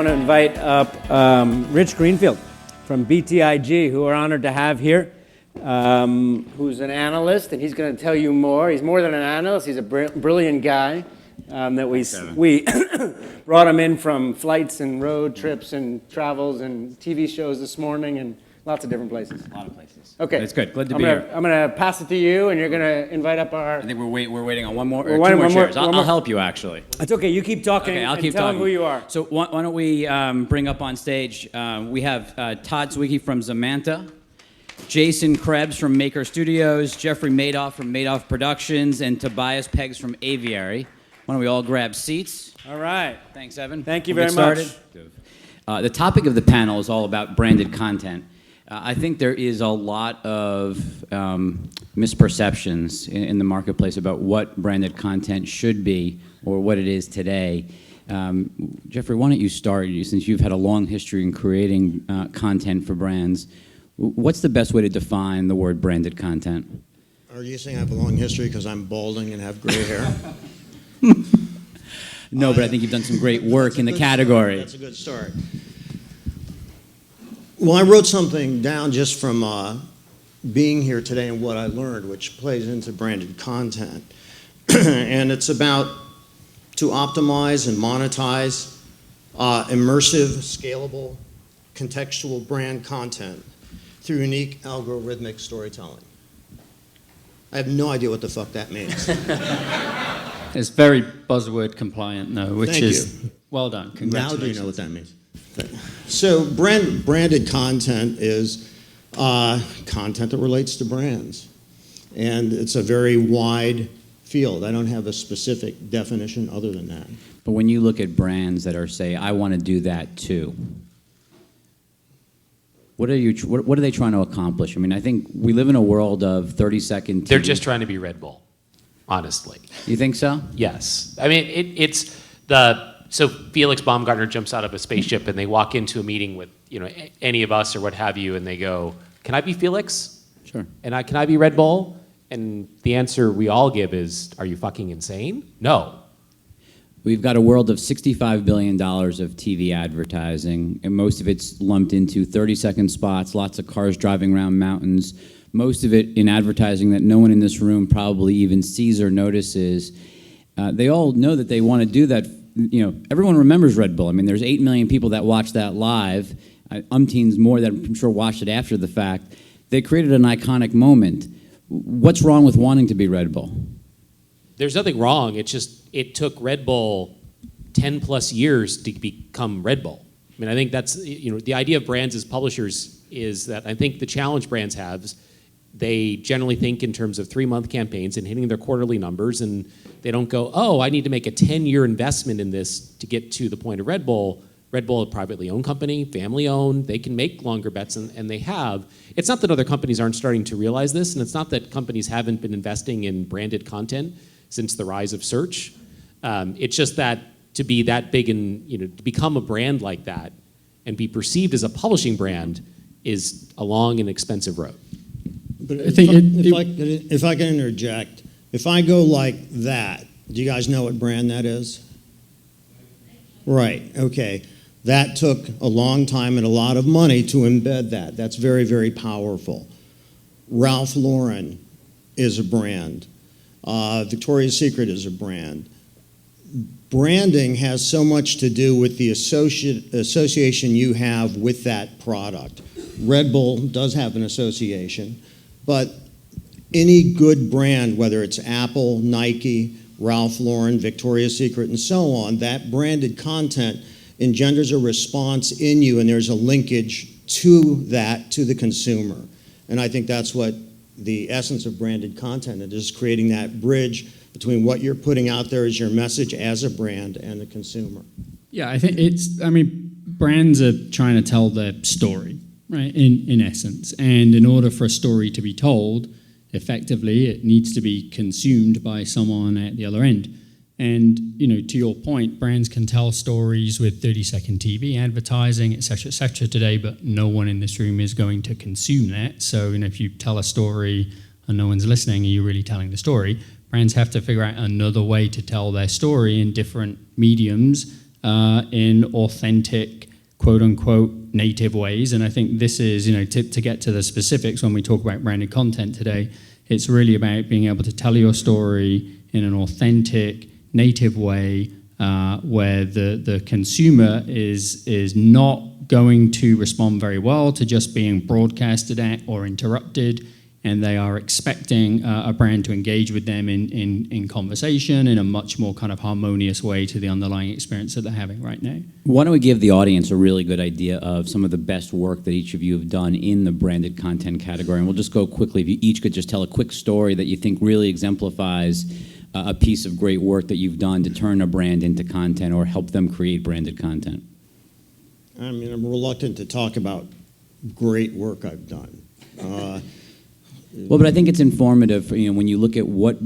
want to invite up Rich Greenfield from BTIG, who we're honored to have here, who's an analyst, and he's going to tell you more. He's more than an analyst. He's a brilliant guy that we brought him in from flights and road trips and travels and TV shows this morning and lots of different places. A lot of places. Okay. That's good. Glad to be here. I'm going to pass it to you, and you're going to invite up our... I think we're waiting on one more, or two more chairs. I'll help you, actually. It's okay. You keep talking. Okay, I'll and keep tell talking. them who you are. So why don't we bring up on stage, we have Todd Sawicki from Zemanta, Jason Krebs from Maker Studios, Jeffrey Madoff from Madoff Productions, and Tobias Peggs from Aviary. Why don't we all grab seats? All right. Thanks, Evan. Thank you very much. The topic of the panel is all about branded content. I think there is a lot of misperceptions in the marketplace about what branded content should be or what it is today. Jeffrey, why don't you start, since you've had a long history in creating content for brands. What's the best way to define the word branded content? Are you saying I have a long history because I'm balding and have gray hair? No, but I think you've done some great work in the category. That's a good start. Well, I wrote something down just from being here today and what I learned, which plays into branded content. And it's about to optimize and monetize immersive, scalable, contextual brand content through unique algorithmic storytelling. I have no idea what the fuck that means. It's very buzzword compliant, though, which Thank is you. Well done. Now Congratulations. do you know what that means? So branded content is content that relates to brands. And it's a very wide field. I don't have a specific definition other than that. But when you look at brands that are, say, I want to do that too, what are they trying to accomplish? I mean, I think we live in a world of 30-second TV. They're just trying to be Red Bull, honestly. You think so? Yes. I mean, so Felix Baumgartner jumps out of a spaceship and they walk into a meeting with, any of us or what have you, and they go, "Can I be Felix? Sure. And can I be Red Bull?" And the answer we all give is, "Are you fucking insane?" No. We've got a world of $65 billion of TV advertising, and most of it's lumped into 30-second spots, lots of cars driving around mountains, most of it in advertising that no one in this room probably even sees or notices. They all know that they want to do that. Everyone remembers Red Bull. I mean, there's 8 million people that watched that live, umpteens more that I'm sure watched it after the fact. They created an iconic moment. What's wrong with wanting to be Red Bull? There's nothing wrong. It's just, it took Red Bull 10 plus years to become Red Bull. I mean, I think that's, the idea of brands as publishers is that I think the challenge brands have, they generally think in terms of 3-month campaigns and hitting their quarterly numbers, and they don't go, oh, I need to make a 10-year investment in this to get to the point of Red Bull. Red Bull, a privately owned company, family owned, they can make longer bets, and they have. It's not that other companies aren't starting to realize this, and it's not that companies haven't been investing in branded content since the rise of search. It's just that to be that big and to become a brand like that and be perceived as a publishing brand is a long and expensive road. But if I can interject, if I go like that, do you guys know what brand that is? Right, okay. That took a long time and a lot of money to embed that. That's very, very powerful. Ralph Lauren is a brand. Victoria's Secret is a brand. Branding has so much to do with the association you have with that product. Red Bull does have an association, but any good brand, whether it's Apple, Nike, Ralph Lauren, Victoria's Secret, and so on, that branded content engenders a response in you, and there's a linkage to that, to the consumer. And I think that's what the essence of branded content is, creating that bridge between what you're putting out there as your message as a brand and the consumer. Yeah, I think brands are trying to tell their story, right, in essence. And in order for a story to be told effectively, it needs to be consumed by someone at the other end. And, to your point, brands can tell stories with 30-second TV advertising, et cetera, today, but no one in this room is going to consume that. So, if you tell a story and no one's listening, are you really telling the story? Brands have to figure out another way to tell their story in different mediums in authentic, quote unquote, native ways. And I think this is, to get to the specifics when we talk about branded content today, it's really about being able to tell your story in an authentic, native way where the consumer is not going to respond very well to just being broadcasted at or interrupted, and they are expecting a brand to engage with them in conversation in a much more kind of harmonious way to the underlying experience that they're having right now. Why don't we give the audience a really good idea of some of the best work that each of you have done in the branded content category, and we'll just go quickly. If you each could just tell a quick story that you think really exemplifies a piece of great work that you've done to turn a brand into content or help them create branded content. I mean, I'm reluctant to talk about great work I've done. Well, but I think it's informative, when you look at what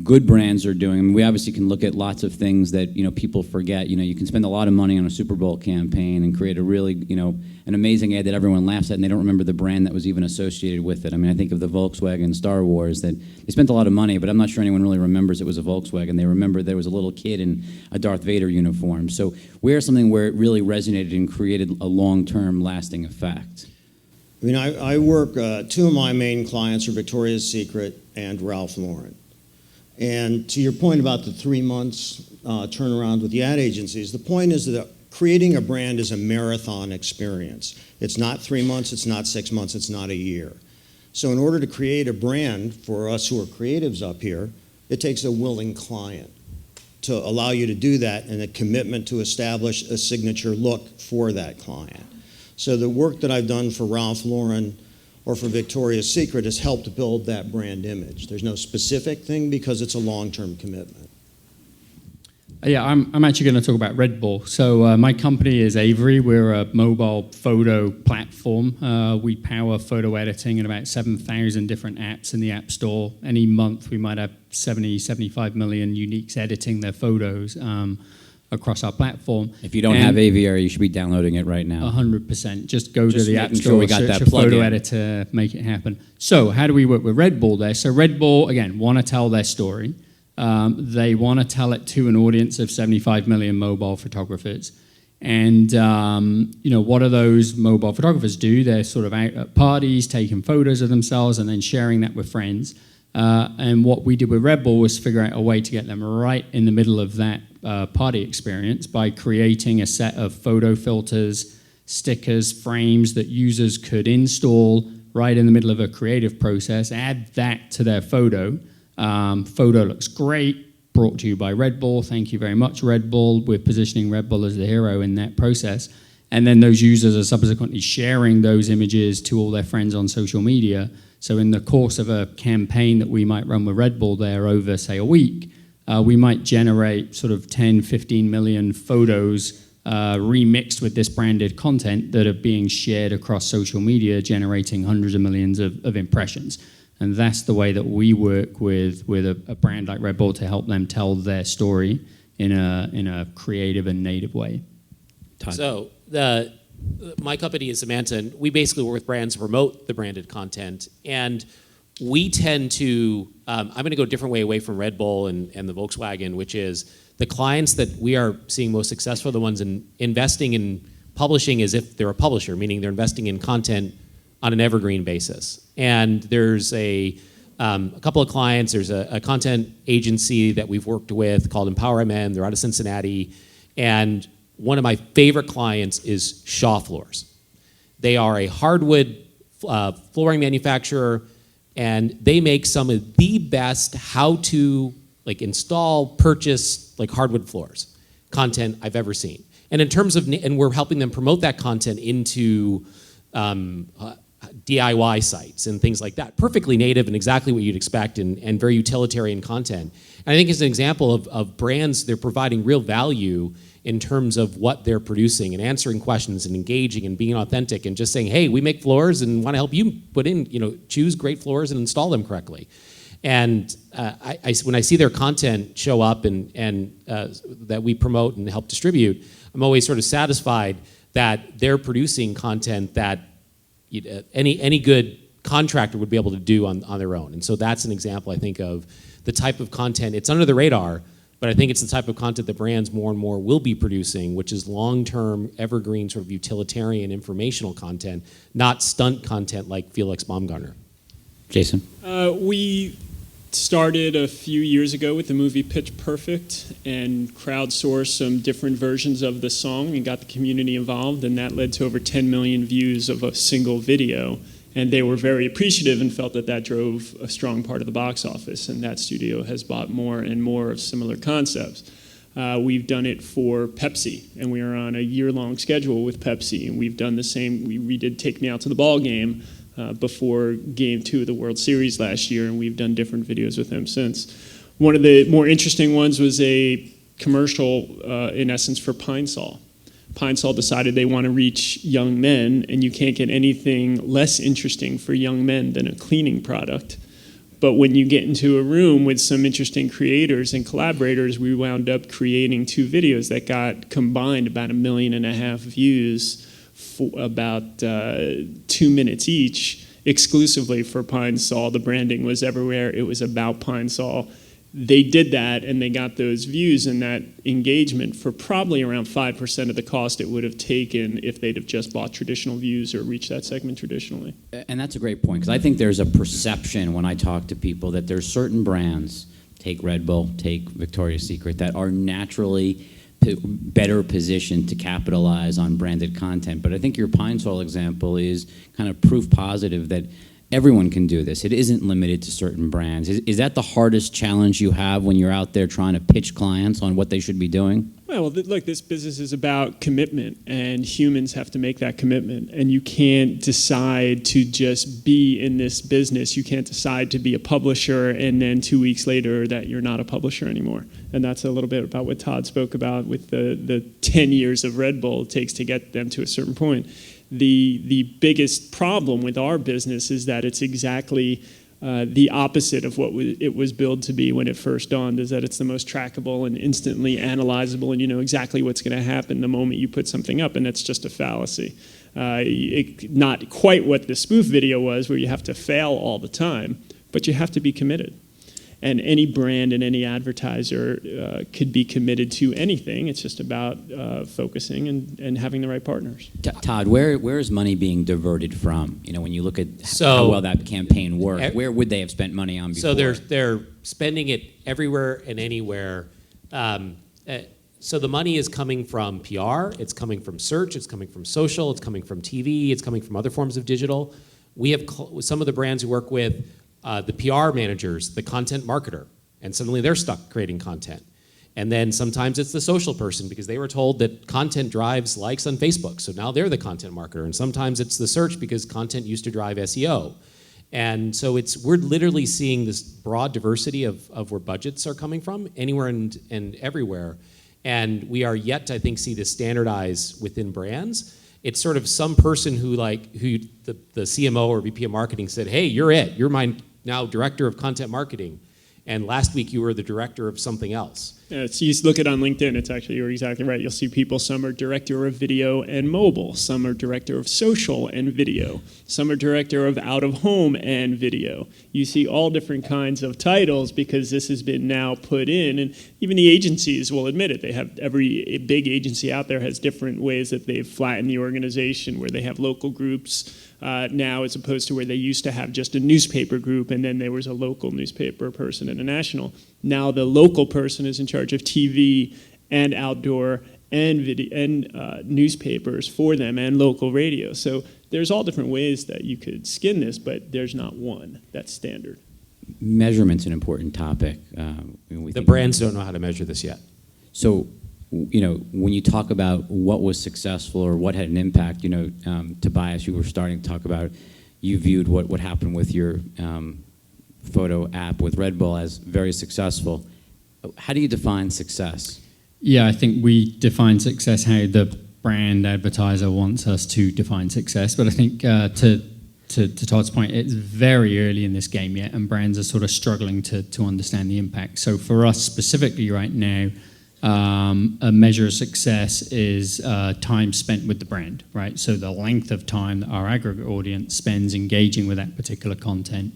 good brands are doing. I mean, we obviously can look at lots of things that, people forget. You can spend a lot of money on a Super Bowl campaign and create a really, an amazing ad that everyone laughs at, and they don't remember the brand that was even associated with it. I mean, I think of the Volkswagen Star Wars, that they spent a lot of money, but I'm not sure anyone really remembers it was a Volkswagen. They remember there was a little kid in a Darth Vader uniform. So where's something where it really resonated and created a long-term lasting effect? I mean, I work, two of my main clients are Victoria's Secret and Ralph Lauren. And to your point about the 3 months turnaround with the ad agencies, the point is that creating a brand is a marathon experience. It's not 3 months, it's not 6 months, it's not a year. So in order to create a brand for us who are creatives up here, it takes a willing client to allow you to do that and a commitment to establish a signature look for that client. So the work that I've done for Ralph Lauren or for Victoria's Secret has helped build that brand image. There's no specific thing because it's a long-term commitment. Yeah, I'm actually going to talk about Red Bull. So my company is Aviary. We're a mobile photo platform. We power photo editing in about 7,000 different apps in the App Store. Any month we might have 75 million uniques editing their photos across our platform. If you don't have Aviary, you should be downloading it right now. 100%. Just go to the App making Store, sure we got search that a plug photo in. editor, make it happen. So how do we work with Red Bull there? So Red Bull, again, want to tell their story. They want to tell it to an audience of 75 million mobile photographers. And, what do those mobile photographers do? They're sort of out at parties, taking photos of themselves and then sharing that with friends. And what we did with Red Bull was figure out a way to get them right in the middle of that party experience by creating a set of photo filters, stickers, frames that users could install right in the middle of a creative process, add that to their photo. Photo looks great, brought to you by Red Bull. Thank you very much, Red Bull. We're positioning Red Bull as the hero in that process. And then those users are subsequently sharing those images to all their friends on social media. So in the course of a campaign that we might run with Red Bull there over, say, a week, we might generate sort of 10, 15 million photos remixed with this branded content that are being shared across social media, generating hundreds of millions of impressions. And that's the way that we work with a brand like Red Bull to help them tell their story in a creative and native way. Todd. So my company is Zemanta, and we basically work with brands to promote the branded content. And we tend to, I'm going to go a different way away from Red Bull and the Volkswagen, which is the clients that we are seeing most successful are the ones in investing in publishing as if they're a publisher, meaning they're investing in content on an evergreen basis. And there's a couple of clients. There's a content agency that we've worked with called Empower MN. They're out of Cincinnati. And one of my favorite clients is Shaw Floors. They are a hardwood flooring manufacturer, and they make some of the best how to install, purchase hardwood floors content I've ever seen. And in terms of, and we're helping them promote that content into DIY sites and things like that. Perfectly native and exactly what you'd expect, and very utilitarian content. And I think it's an example of brands, they're providing real value in terms of what they're producing and answering questions and engaging and being authentic and just saying, hey, we make floors and want to help you put in, choose great floors and install them correctly. And when I see their content show up and that we promote and help distribute, I'm always sort of satisfied that they're producing content that any good contractor would be able to do on their own. And so that's an example, I think, of the type of content. It's under the radar, But I think it's the type of content that brands more and more will be producing, which is long-term, evergreen, sort of utilitarian, informational content, not stunt content like Felix Baumgartner. Jason? We started a few years ago with the movie Pitch Perfect and crowdsourced some different versions of the song and got the community involved, and that led to over 10 million views of a single video. And they were very appreciative and felt that that drove a strong part of the box office, and that studio has bought more and more of similar concepts. We've done it for Pepsi, and we are on a year-long schedule with Pepsi, and we've done the same. We did Take Me Out to the Ball Game before Game 2 of the World Series last year, and we've done different videos with them since. One of the more interesting ones was a commercial, in essence, for Pine Sol. Pine Sol decided they want to reach young men, and you can't get anything less interesting for young men than a cleaning product. But when you get into a room with some interesting creators and collaborators, we wound up creating 2 videos that got combined about 1.5 million views for about 2 minutes each, exclusively for Pine Sol. The branding was everywhere. It was about Pine Sol. They did that, and they got those views and that engagement for probably around 5% of the cost it would have taken if they'd have just bought traditional views or reached that segment traditionally. And that's a great point, because I think there's a perception when I talk to people that there's certain brands, take Red Bull, take Victoria's Secret, that are naturally better positioned to capitalize on branded content. But I think your Pine Sol example is kind of proof positive that everyone can do this. It isn't limited to certain brands. Is that the hardest challenge you have when you're out there trying to pitch clients on what they should be doing? Well, look, this business is about commitment, and humans have to make that commitment. And you can't decide to just be in this business. You can't decide to be a publisher and then 2 weeks later that you're not a publisher anymore. And that's a little bit about what Todd spoke about with the 10 years of Red Bull it takes to get them to a certain point. The biggest problem with our business is that it's exactly the opposite of what it was billed to be when it first dawned, is that it's the most trackable and instantly analyzable, and you know exactly what's going to happen the moment you put something up, and that's just a fallacy. Not quite what the spoof video was, where you have to fail all the time, but you have to be committed. And any brand and any advertiser could be committed to anything. It's just about focusing and having the right partners. Todd, where is money being diverted from? You know, when you look at how well that campaign worked, where would they have spent money on before? So they're spending it everywhere and anywhere. So the money is coming from PR, it's coming from search, it's coming from social, it's coming from TV, it's coming from other forms of digital. We have some of the brands we work with, the PR managers, the content marketer, and suddenly they're stuck creating content. And then sometimes it's the social person because they were told that content drives likes on Facebook, so now they're the content marketer. And sometimes it's the search because content used to drive SEO. And so we're literally seeing this broad diversity of where budgets are coming from, anywhere and everywhere. And we are yet to, I think, see this standardize within brands. It's sort of some person who the CMO or VP of marketing said, hey, you're it. You're my now director of content marketing. And last week you were the director of something else. Yeah, so you look at it on LinkedIn, it's actually, you're exactly right. You'll see people, some are director of video and mobile, some are director of social and video, some are director of out of home and video. You see all different kinds of titles because this has been now put in, and even the agencies will admit it. They have, every big agency out there has different ways that they've flattened the organization, where they have local groups now, as opposed to where they used to have just a newspaper group and then there was a local newspaper person and a national. Now the local person is in charge of TV and outdoor and video and newspapers for them and local radio. So there's all different ways that you could skin this, but there's not one that's standard. Measurement's an important topic. The brands don't know how to measure this yet. So, you know, when you talk about what was successful or what had an impact, you know, Tobias, you were starting to talk about, you viewed what happened with your photo app with Red Bull as very successful. How do you define success? Yeah, I think we define success how the brand advertiser wants us to define success. But I think to Todd's point, it's very early in this game yet, and brands are sort of struggling to understand the impact. So for us specifically right now, a measure of success is time spent with the brand, right? So the length of time that our aggregate audience spends engaging with that particular content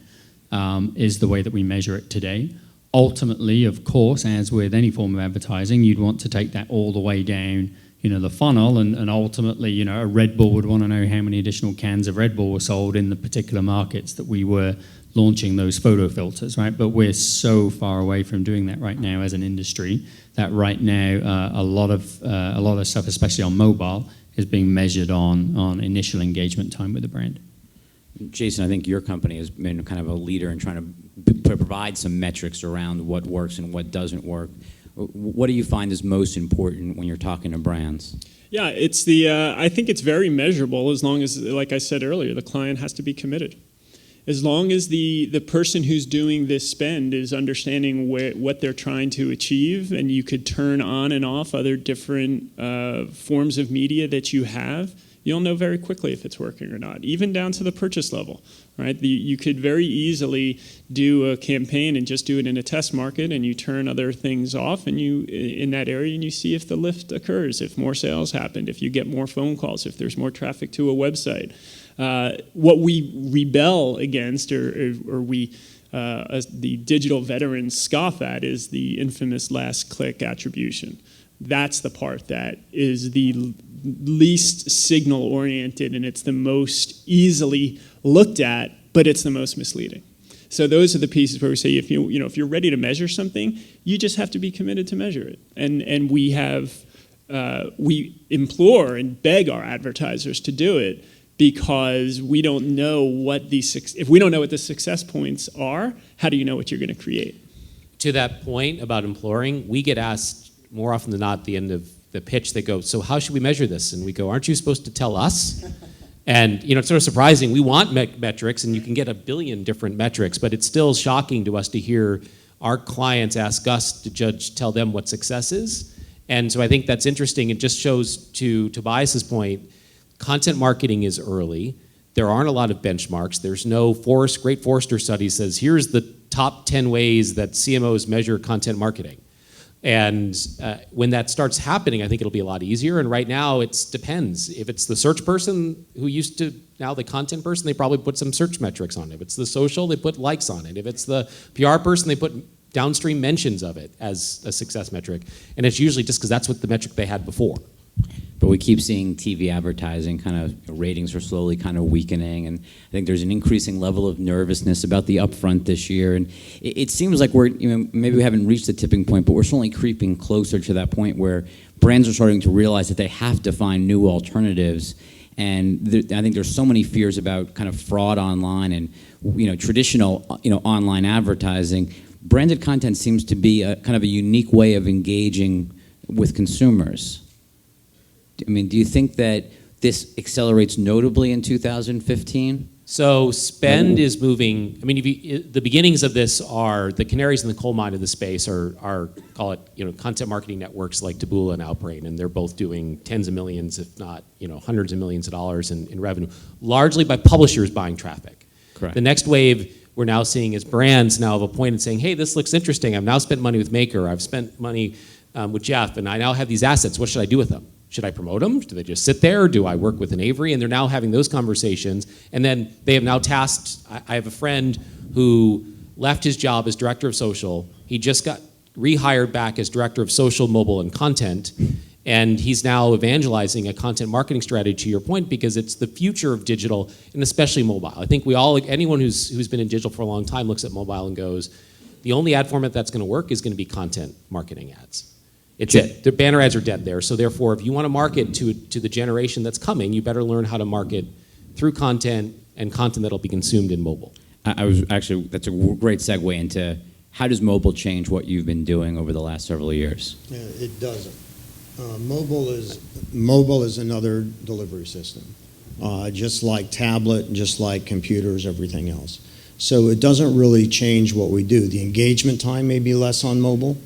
is the way that we measure it today. ultimately, of course, as with any form of advertising, you'd want to take that all the way down, the funnel, and ultimately, a Red Bull would want to know how many additional cans of Red Bull were sold in the particular markets that we were launching those photo filters, right? But we're so far away from doing that right now as an industry that right now a lot of stuff, especially on mobile, is being measured on initial engagement time with the brand. Jason, I think your company has been kind of a leader in trying to provide some metrics around what works and what doesn't work. What do you find is most important when you're talking to brands? Yeah, it's I think it's very measurable as long as, like I said earlier, the client has to be committed. As long as the person who's doing this spend is understanding what they're trying to achieve, and you could turn on and off other different forms of media that you have, you'll know very quickly if it's working or not, even down to the purchase level, right? You could very easily do a campaign and just do it in a test market, and you turn other things off and in that area, and you see if the lift occurs, if more sales happened, if you get more phone calls, if there's more traffic to a website. What we rebel against, or we, as the digital veterans scoff at, is the infamous last click attribution. That's the part that is the least signal oriented, and it's the most easily looked at, but it's the most misleading. So those are the pieces where we say, if you're ready to measure something, you just have to be committed to measure it. And we implore and beg our advertisers to do it, because we don't know if we don't know what the success points are, how do you know what you're going to create? To that point about imploring, we get asked more often than not at the end of the pitch, they go, so how should we measure this? And we go, aren't you supposed to tell us? And it's sort of surprising. We want metrics, and you can get a billion different metrics, but it's still shocking to us to hear our clients ask us to tell them what success is. And so I think that's interesting. It just shows, to Tobias's point, content marketing is early. There aren't a lot of benchmarks. There's no Great Forrester study says, here's the top 10 ways that CMOs measure content marketing. And when that starts happening, I think it'll be a lot easier. And right now, it depends. If it's the search person who used to, now the content person, they probably put some search metrics on it. If it's the social, they put likes on it. If it's the PR person, they put downstream mentions of it as a success metric. And it's usually just because that's what the metric they had before. But we keep seeing TV advertising kind of ratings are slowly kind of weakening, and I think there's an increasing level of nervousness about the upfront this year. And it seems like maybe we haven't reached the tipping point, but we're certainly creeping closer to that point where brands are starting to realize that they have to find new alternatives. And I think there's so many fears about kind of fraud online and traditional online advertising. Branded content seems to be a kind of a unique way of engaging with consumers. I mean, do you think that this accelerates notably in 2015? So spend is moving. I mean, the beginnings of this are the canaries in the coal mine of the space are call it content marketing networks like Taboola and Outbrain, and they're both doing tens of millions, if not hundreds of millions of dollars in revenue, largely by publishers buying traffic. Correct. The next wave we're now seeing is brands now have appointed saying, hey, this looks interesting. I've now spent money with Maker. I've spent money with Jeff, and I now have these assets. What should I do with them? Should I promote them? Do they just sit there? Do I work with an Aviary? And they're now having those conversations. And then they have now tasked, I have a friend who left his job as director of social. He just got rehired back as director of social, mobile, and content. And he's now evangelizing a content marketing strategy, to your point, because it's the future of digital, and especially mobile. I think anyone who's been in digital for a long time looks at mobile and goes, the only ad format that's going to work is going to be content marketing ads. It's it. The banner ads are dead there. So therefore, if you want to market to the generation that's coming, you better learn how to market through content and content that'll be consumed in mobile. That's a great segue into how does mobile change what you've been doing over the last several years? Yeah, it doesn't. Mobile is another delivery system, just like tablet, just like computers, everything else. So it doesn't really change what we do. The engagement time may be less on mobile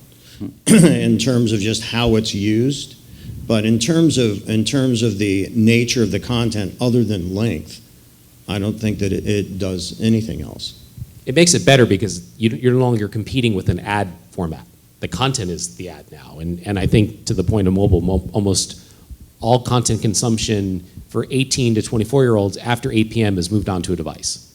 in terms of just how it's used, but in terms of the nature of the content, other than length, I don't think that it does anything else. It makes it better because you're no longer competing with an ad format. The content is the ad now, and I think to the point of mobile, almost all content consumption for 18 to 24-year-olds after 8 p.m. has moved on to a device.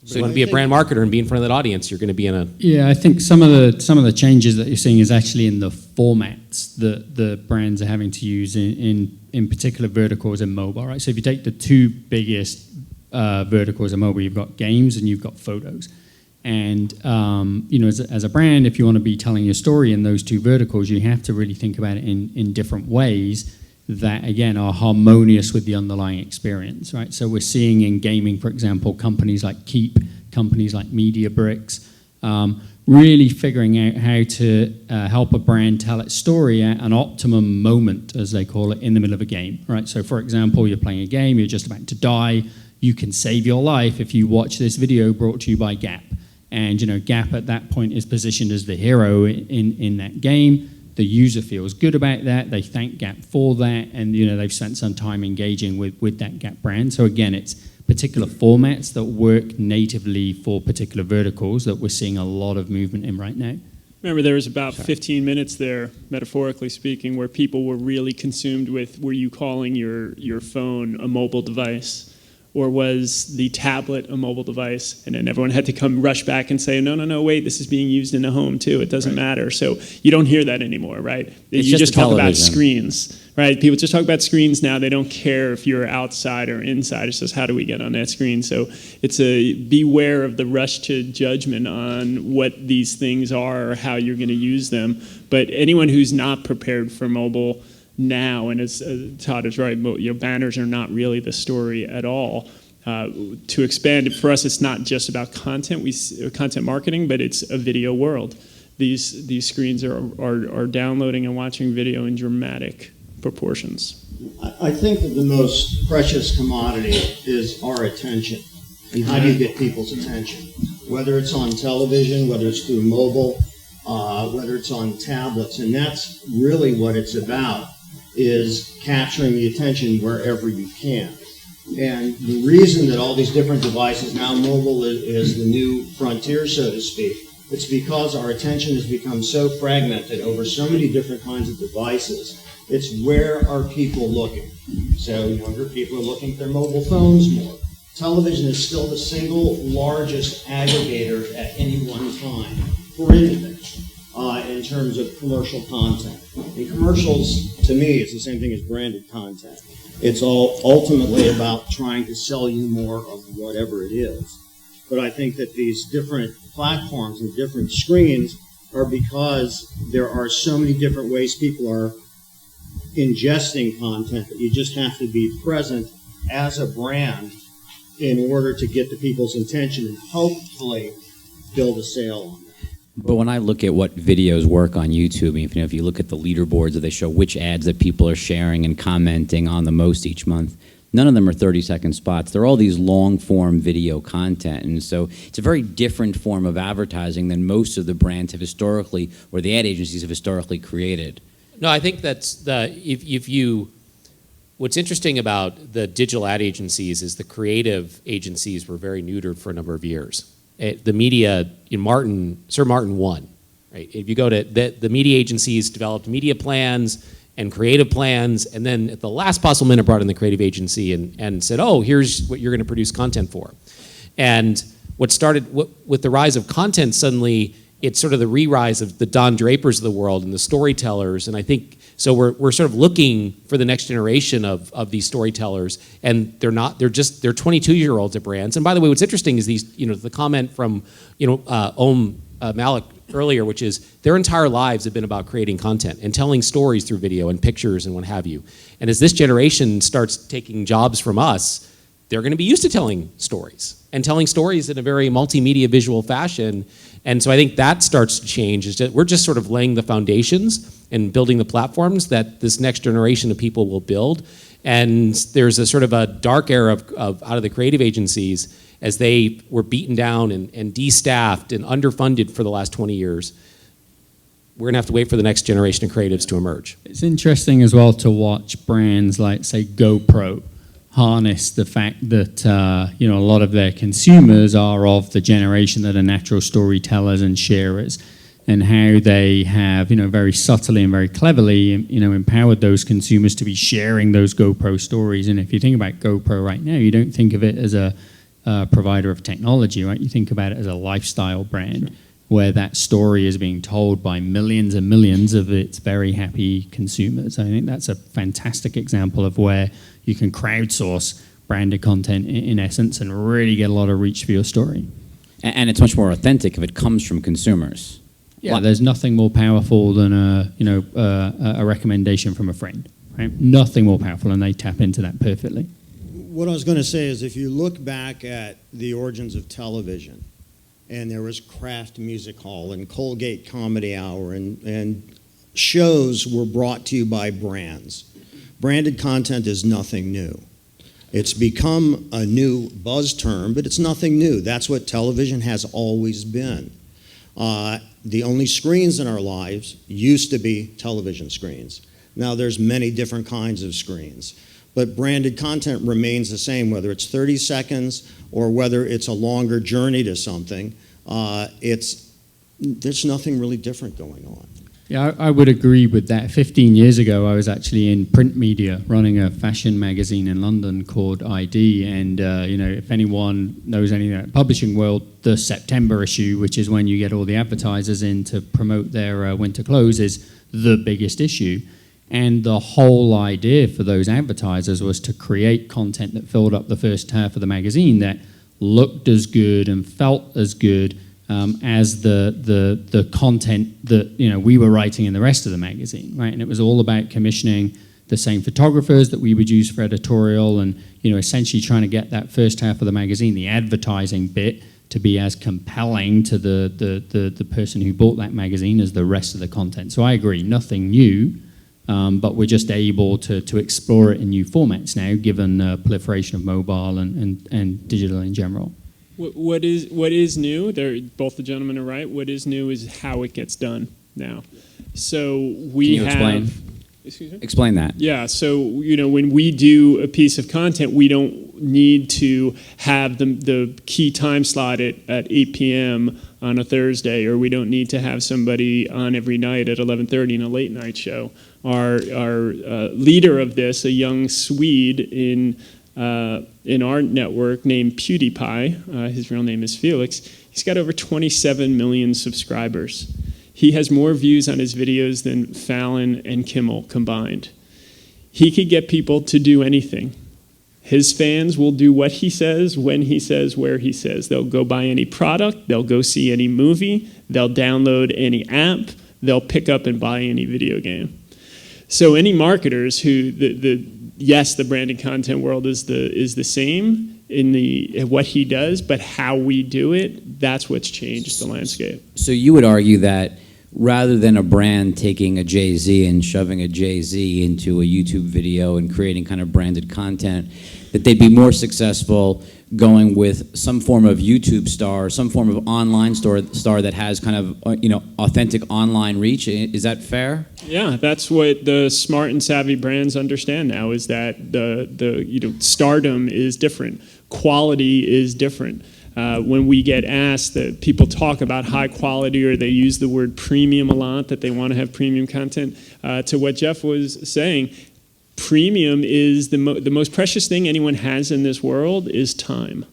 So you want to be a brand marketer and be in front of that audience, you're going to be in a... Yeah, I think some of the changes that you're seeing is actually in the formats that the brands are having to use in particular verticals in mobile, right? So if you take the two biggest verticals in mobile, you've got games and you've got photos. And as a brand, if you want to be telling your story in those two verticals, you have to really think about it in different ways that, again, are harmonious with the underlying experience, right? So we're seeing in gaming, for example, companies like Keep, companies like MediaBricks, really figuring out how to help a brand tell its story at an optimum moment, as they call it, in the middle of a game, right? So, for example, you're playing a game, you're just about to die, you can save your life if you watch this video brought to you by Gap. And, Gap at that point is positioned as the hero in that game. The user feels good about that. They thank Gap for that, and they've spent some time engaging with that Gap brand. So again, it's particular formats that work natively for particular verticals that we're seeing a lot of movement in right now. Remember, there was about 15 minutes there, metaphorically speaking, where people were really consumed with, were you calling your phone a mobile device? Or was the tablet a mobile device? And then everyone had to rush back and say, no, wait, this is being used in the home too. It doesn't matter. So you don't hear that anymore, right? You just talk about screens, right? People just talk about screens now. They don't care if you're outside or inside. It's just, how do we get on that screen? So it's beware of the rush to judgment on what these things are or how you're going to use them. But anyone who's not prepared for mobile now, and as Todd is right, banners are not really the story at all. To expand, for us, it's not just about content, content marketing, but it's a video world. These screens are downloading and watching video in dramatic proportions. I think that the most precious commodity is our attention. And how do you get people's attention? Whether it's on television, whether it's through mobile, whether it's on tablets, and that's really what it's about, is capturing the attention wherever you can. And the reason that all these different devices, now mobile is the new frontier, so to speak, it's because our attention has become so fragmented over so many different kinds of devices. It's where are people looking? So younger people are looking at their mobile phones more. Television is still the single largest aggregator at any one time for anything. In terms of commercial content. And commercials, to me, is the same thing as branded content. It's all ultimately about trying to sell you more of whatever it is. But I think that these different platforms and different screens are because there are so many different ways people are ingesting content that you just have to be present as a brand in order to get the people's attention and hopefully build a sale on them. But when I look at what videos work on YouTube, if you look at the leaderboards that they show which ads that people are sharing and commenting on the most each month, none of them are 30-second spots. They're all these long-form video content. And so it's a very different form of advertising than most of the brands have historically, or the ad agencies have historically created. No, I think that's what's interesting about the digital ad agencies is the creative agencies were very neutered for a number of years. The media, Sir Martin won, right? If you go to the media agencies developed media plans and creative plans, and then at the last possible minute brought in the creative agency and said, oh, here's what you're going to produce content for. And what started with the rise of content, suddenly it's sort of the re-rise of the Don Drapers of the world and the storytellers, and I think so we're sort of looking for the next generation of these storytellers, and they're 22-year-olds at brands. And by the way, what's interesting is these, the comment from Malik earlier, which is their entire lives have been about creating content and telling stories through video and pictures and what have you. And as this generation starts taking jobs from us, they're going to be used to telling stories and telling stories in a very multimedia visual fashion. And so I think that starts to change. Is that we're just sort of laying the foundations and building the platforms that this next generation of people will build. And there's a sort of a dark era of out of the creative agencies as they were beaten down and de-staffed and underfunded for the last 20 years. We're gonna have to wait for the next generation of creatives to emerge. It's interesting as well to watch brands like, say, GoPro harness the fact that a lot of their consumers are of the generation that are natural storytellers and sharers, and how they have, very subtly and very cleverly, empowered those consumers to be sharing those GoPro stories. And if you think about GoPro right now, you don't think of it as a provider of technology, right? You think about it as a lifestyle brand where that story is being told by millions and millions of its very happy consumers. I think that's a fantastic example of where you can crowdsource branded content in essence and really get a lot of reach for your story. And it's much more authentic if it comes from consumers. Yeah, there's nothing more powerful than a recommendation from a friend, right? Nothing more powerful, and they tap into that perfectly. What I was going to say is if you look back at the origins of television, and there was Kraft Music Hall and Colgate Comedy Hour, and shows were brought to you by brands. Branded content is nothing new. It's become a new buzz term, but it's nothing new. That's what television has always been. The only screens in our lives used to be television screens. Now there's many different kinds of screens. But branded content remains the same, whether it's 30 seconds or whether it's a longer journey to something. There's nothing really different going on. Yeah, I would agree with that. 15 years ago, I was actually in print media running a fashion magazine in London called ID. And, if anyone knows anything about the publishing world, the September issue, which is when you get all the advertisers in to promote their winter clothes, is the biggest issue. And the whole idea for those advertisers was to create content that filled up the first half of the magazine that looked as good and felt as good as the content that we were writing in the rest of the magazine, right? And it was all about commissioning the same photographers that we would use for editorial, and essentially trying to get that first half of the magazine, the advertising bit, to be as compelling to the person who bought that magazine as the rest of the content. So I agree, nothing new. But we're just able to explore it in new formats now, given the proliferation of mobile and digital in general. What is new? Both the gentlemen are right. What is new is how it gets done now. So we Can you have. explain? Explain that. Yeah, so when we do a piece of content, we don't need to have the key time slot at 8 p.m. on a Thursday, or we don't need to have somebody on every night at 11:30 in a late night show. Our leader of this, a young Swede in our network named PewDiePie, his real name is Felix, he's got over 27 million subscribers. He has more views on his videos than Fallon and Kimmel combined. He could get people to do anything. His fans will do what he says, when he says, where he says. They'll go buy any product, they'll go see any movie, they'll download any app, they'll pick up and buy any video game. So any marketers who, yes, the branded content world is the same in what he does, but how we do it, that's what's changed the landscape. So you would argue that rather than a brand taking a Jay-Z and shoving a Jay-Z into a YouTube video and creating kind of branded content, that they'd be more successful going with some form of YouTube star, some form of online star that has kind of authentic online reach. Is that fair? Yeah, that's what the smart and savvy brands understand now, is that the stardom is different, quality is different. When we get asked, that people talk about high quality, or they use the word premium a lot, that they want to have premium content. To what Jeff was saying, premium is the most precious thing anyone has in this world is time.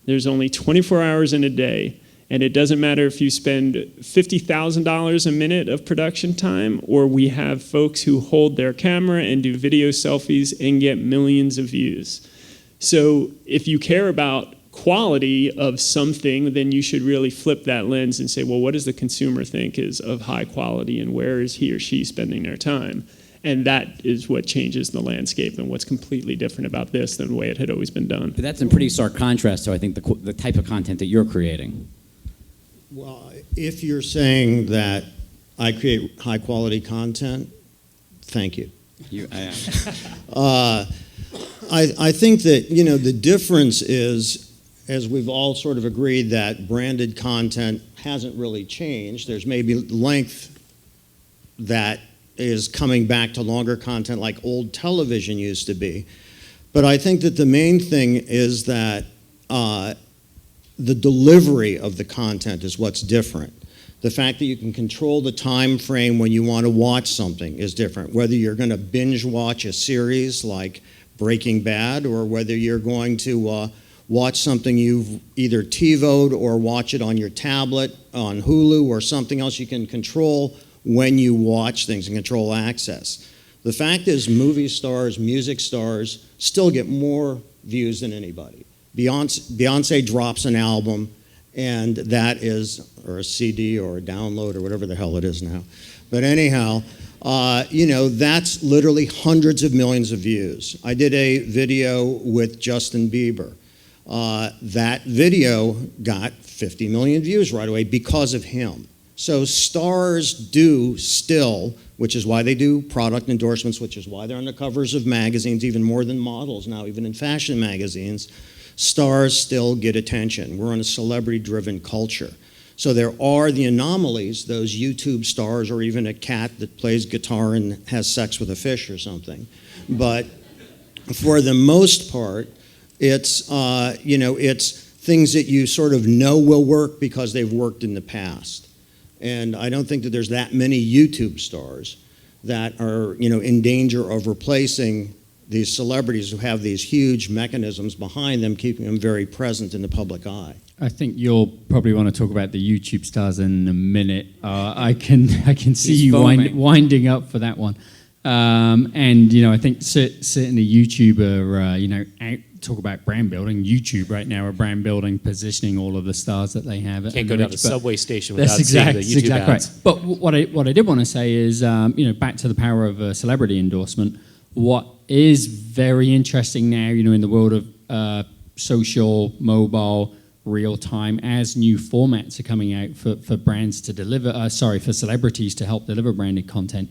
There's only 24 hours in a day, and it doesn't matter if you spend $50,000 a minute of production time, or we have folks who hold their camera and do video selfies and get millions of views. So if you care about quality of something, then you should really flip that lens and say, well, what does the consumer think is of high quality, and where is he or she spending their time? And that is what changes the landscape, and what's completely different about this than the way it had always been done. But that's in pretty stark contrast to, I think, the type of content that you're creating. Well, if you're saying that I create high quality content, thank you. I think that the difference is, as we've all sort of agreed, that branded content hasn't really changed. There's maybe length that is coming back to longer content like old television used to be. But I think that the main thing is that the delivery of the content is what's different. The fact that you can control the time frame when you want to watch something is different. Whether you're going to binge watch a series like Breaking Bad, or whether you're going to watch something you've either TiVo'd or watch it on your tablet, on Hulu or something else. You can control when you watch things and control access. The fact is, movie stars, music stars still get more views than anybody. Beyonce drops an album, and that is, or a CD or a download or whatever the hell it is now. But anyhow, that's literally hundreds of millions of views. I did a video with Justin Bieber. That video got 50 million views right away because of him. So stars do still, which is why they do product endorsements, which is why they're on the covers of magazines, even more than models now, even in fashion magazines. Stars still get attention. We're in a celebrity-driven culture. So there are the anomalies, those YouTube stars, or even a cat that plays guitar and has sex with a fish or something. But for the most part, it's things that you sort of know will work because they've worked in the past. And I don't think that there's that many YouTube stars that are, in danger of replacing these celebrities who have these huge mechanisms behind them, keeping them very present in the public eye. I think you'll probably want to talk about the YouTube stars in a minute. I can see you winding up for that one. I think certainly YouTuber, talk about brand building. YouTube right now are brand building, positioning all of the stars that they have. Can't go down to a subway station without seeing the YouTube ads. Right. But what I did want to say is, back to the power of a celebrity endorsement. What is very interesting now, in the world of social, mobile, real time, as new formats are coming out for brands to deliver, for celebrities to help deliver branded content.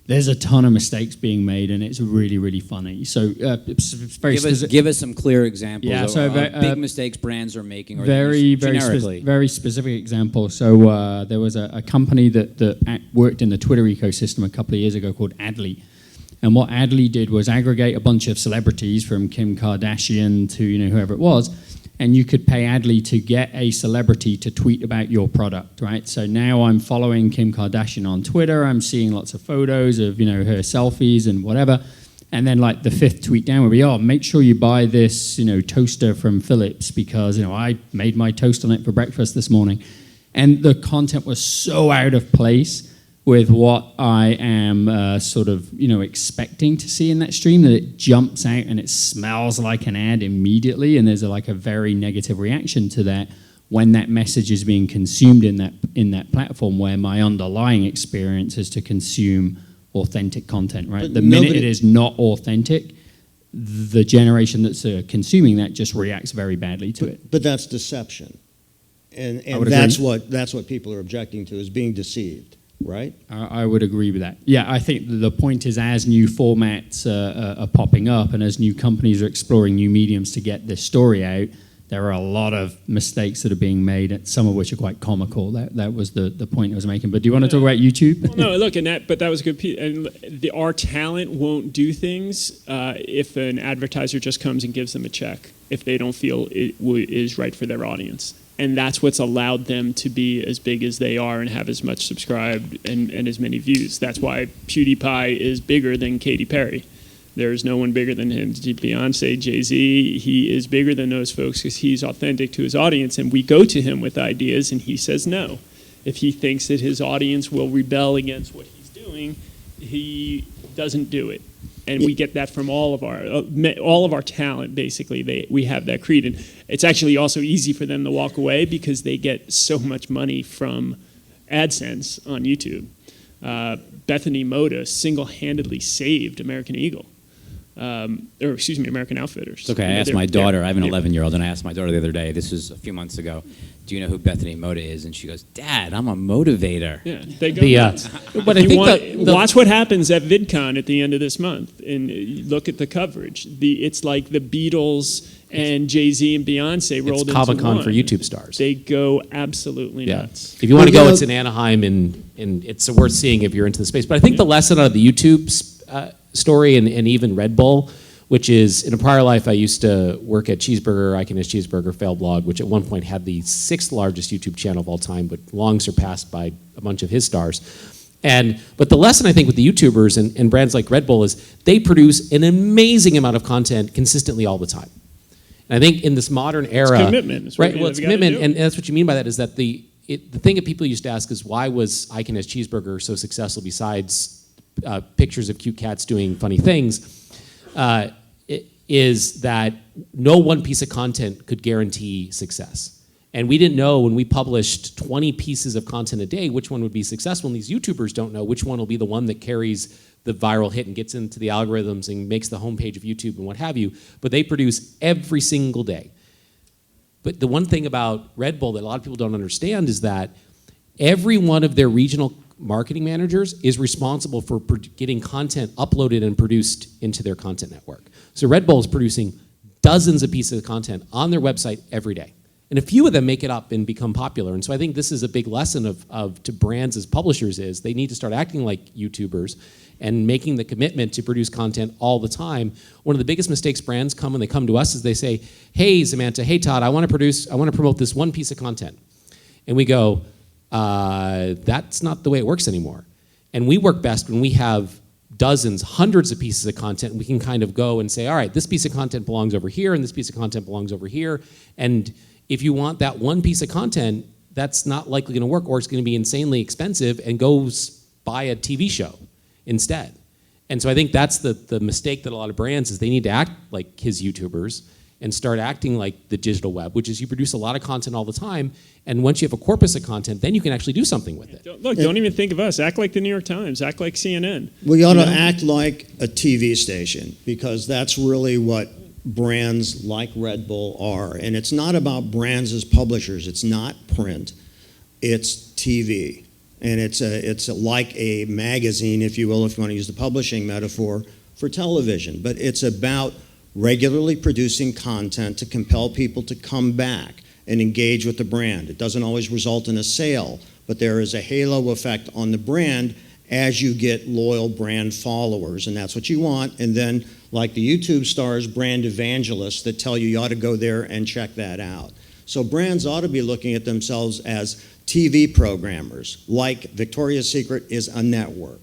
There's a ton of mistakes being made, and it's really, really funny. So, it's very give us some clear examples of big mistakes brands are making, or very specific example. So, there was a company that worked in the Twitter ecosystem a couple of years ago called Adly. And what Adly did was aggregate a bunch of celebrities from Kim Kardashian to whoever it was, and you could pay Adly to get a celebrity to tweet about your product, right? So now I'm following Kim Kardashian on Twitter. I'm seeing lots of photos of her selfies and whatever, and then like the fifth tweet down would be, make sure you buy this toaster from Philips because I made my toast on it for breakfast this morning, and the content was so out of place with what I am expecting to see in that stream, that it jumps out and it smells like an ad immediately, and there's a very negative reaction to that when that message is being consumed in that platform, where my underlying experience is to consume authentic content, right? But the minute it is not authentic, the generation that's consuming that just reacts very badly to it. But that's deception, and that's what people are objecting to, is being deceived. Right? I would agree with that. Yeah, I think the point is, as new formats are popping up and as new companies are exploring new mediums to get this story out, there are a lot of mistakes that are being made, some of which are quite comical. That was the point I was making. But do you want to talk about YouTube? Well, no, look, but that was a good piece. And our talent won't do things if an advertiser just comes and gives them a check, if they don't feel it is right for their audience. And that's what's allowed them to be as big as they are and have as much subscribed and as many views. That's why PewDiePie is bigger than Katy Perry. There's no one bigger than him. Beyonce, Jay-Z, he is bigger than those folks because he's authentic to his audience. And we go to him with ideas and he says no. If he thinks that his audience will rebel against what he's doing, he doesn't do it. And we get that from all of our talent, basically. We have that creed. And it's actually also easy for them to walk away because they get so much money from AdSense on YouTube. Bethany Moda single-handedly saved American Eagle. American Outfitters. It's okay, I asked my daughter, I have an 11-year-old, and I asked my daughter the other day, this was a few months ago, do you know who Bethany Moda is? And she goes, Dad, I'm a motivator. Yeah, they go nuts. But I think watch what happens at VidCon at the end of this month, and look at the coverage. It's like the Beatles and Jay-Z and Beyonce rolled into one. It's Comic-Con for YouTube stars. They go absolutely nuts. If you want to go, it's in Anaheim, and it's worth seeing if you're into the space. But I think the lesson out of the YouTube story and even Red Bull, which is, in a prior life, I used to work at Cheeseburger, Ike and his Cheeseburger Fail blog, which at one point had the 6th largest YouTube channel of all time, but long surpassed by a bunch of his stars. But the lesson, I think, with the YouTubers and brands like Red Bull is they produce an amazing amount of content consistently all the time. And I think in this modern era, commitment. It's what right? you- Well, it's you gotta commitment, do. and that's what you mean by that is that the thing that people used to ask is why was Iconez Cheeseburger so successful besides pictures of cute cats doing funny things? Is that no one piece of content could guarantee success. And we didn't know when we published 20 pieces of content a day which one would be successful, and these YouTubers don't know which one will be the one that carries the viral hit and gets into the algorithms and makes the homepage of YouTube and what have you, but they produce every single day. But the one thing about Red Bull that a lot of people don't understand is that every one of their regional marketing managers is responsible for getting content uploaded and produced into their content network. So Red Bull is producing dozens of pieces of content on their website every day. And a few of them make it up and become popular. And so I think this is a big lesson to brands as publishers is they need to start acting like YouTubers and making the commitment to produce content all the time. One of the biggest mistakes brands come when they come to us is they say, hey, Zemanta, hey, Todd, I want to promote this one piece of content. And we go, that's not the way it works anymore. And we work best when we have dozens, hundreds of pieces of content, and we can kind of go and say, all right, this piece of content belongs over here, and this piece of content belongs over here. And if you want that one piece of content, that's not likely going to work, or it's going to be insanely expensive, and goes buy a TV show instead. And so I think that's the mistake that a lot of brands is they need to act like his YouTubers and start acting like the digital web, which is you produce a lot of content all the time, and once you have a corpus of content, then you can actually do something with it. Don't even think of us. Act like the New York Times. Act like CNN. We ought to act like a TV station because that's really what brands like Red Bull are. And it's not about brands as publishers. It's not print. It's TV. And it's like a magazine, if you will, if you want to use the publishing metaphor, for television. But it's about regularly producing content to compel people to come back and engage with the brand. It doesn't always result in a sale, but there is a halo effect on the brand as you get loyal brand followers, and that's what you want. And then, like the YouTube stars, brand evangelists that tell you ought to go there and check that out. So brands ought to be looking at themselves as TV programmers, like Victoria's Secret is a network.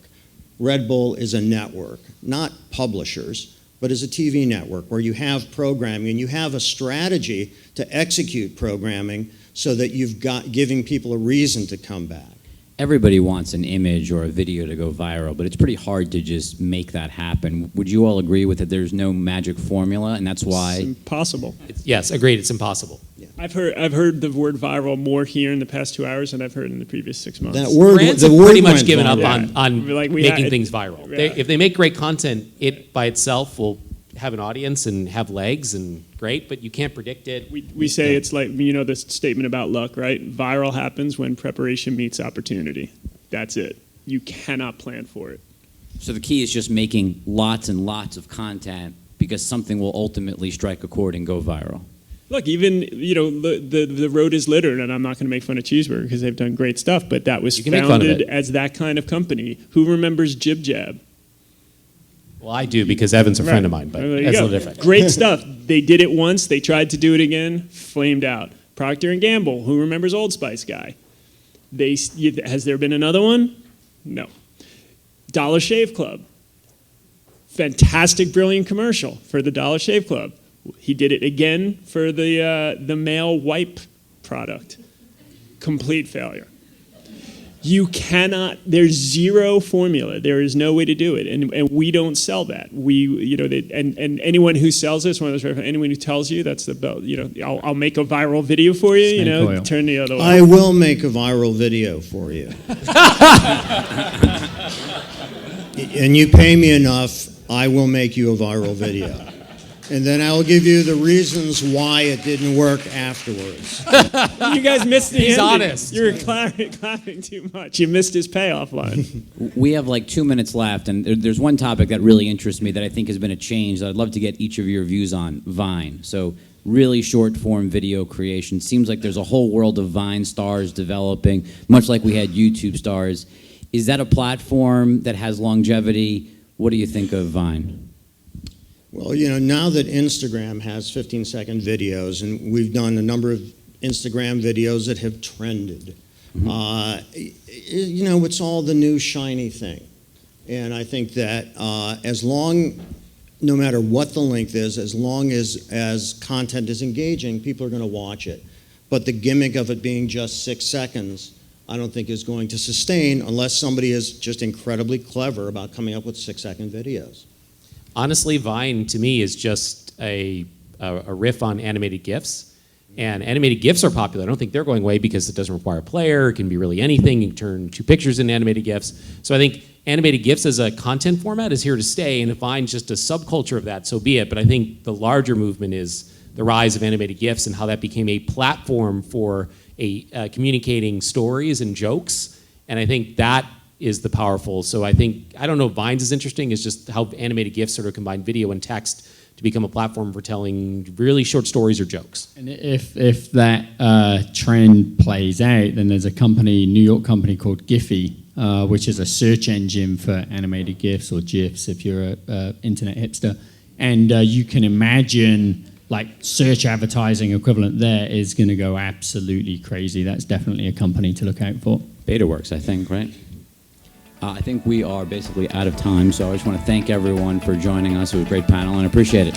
Red Bull is a network, not publishers, but as a TV network where you have programming and you have a strategy to execute programming so that you've got giving people a reason to come back. Everybody wants an image or a video to go viral, but it's pretty hard to just make that happen. Would you all agree with that there's no magic formula, and that's why? It's impossible. Yes, agreed, it's impossible. I've heard the word viral more here in the past 2 hours than I've heard in the previous 6 months. That word, Brands the have word pretty much went given up viral. on Like we making had- things viral. Yeah. If they make great content, it by itself will have an audience and have legs and great, but you can't predict it. We say it's like, you know, this statement about luck, right? Viral happens when preparation meets opportunity. That's it. You cannot plan for it. So the key is just making lots and lots of content because something will ultimately strike a chord and go viral. Look, even, you know, the road is littered, and I'm not going to make fun of Cheeseburger because they've done great stuff, but that was You can make fun of founded it. as that kind of company. Who remembers Jib Jab? Well, I do because Evan's a friend of mine, but There you that's a go. little different. Great stuff. They did it once. They tried to do it again. Flamed out. Procter & Gamble. Who remembers Old Spice guy? Has there been another one? No. Dollar Shave Club. Fantastic, brilliant commercial for the Dollar Shave Club. He did it again for the male wipe product. Complete failure. You cannot, there's zero formula. There is no way to do it. And we don't sell that. And anyone who sells this, anyone who tells you that's the belt, I'll make a viral video for you, Snake oil. turn the other way. I will make a viral video for you. And you pay me enough, I will make you a viral video. And then I'll give you the reasons why it didn't work afterwards. You guys missed the He's ending. honest. You're clapping too much. You missed his payoff line. We have like 2 minutes left, and there's one topic that really interests me that I think has been a change that I'd love to get each of your views on, Vine. So really short-form video creation. Seems like there's a whole world of Vine stars developing, much like we had YouTube stars. Is that a platform that has longevity? What do you think of Vine? Well, now that Instagram has 15-second videos, and we've done a number of Instagram videos that have trended, it's all the new shiny thing. And I think that as long no matter what the length is, as long as content is engaging, people are going to watch it. But the gimmick of it being just 6 seconds, I don't think is going to sustain unless somebody is just incredibly clever about coming up with 6-second videos. Honestly, Vine to me is just a riff on animated GIFs. And animated GIFs are popular. I don't think they're going away because it doesn't require a player. It can be really anything. You can turn 2 pictures into animated GIFs. So I think animated GIFs as a content format is here to stay, and if Vine's just a subculture of that, so be it. But I think the larger movement is the rise of animated GIFs and how that became a platform for communicating stories and jokes. And I think that is the powerful. So I don't know if Vine's is interesting, it's just how animated GIFs sort of combine video and text to become a platform for telling really short stories or jokes. And if that trend plays out, then there's a New York company called Giphy, which is a search engine for animated GIFs or GIFs if you're an internet hipster. And you can imagine like search advertising equivalent there is going to go absolutely crazy. That's definitely a company to look out for. BetaWorks, I think, right? I think we are basically out of time, so I just want to thank everyone for joining us. It was a great panel, and I appreciate it.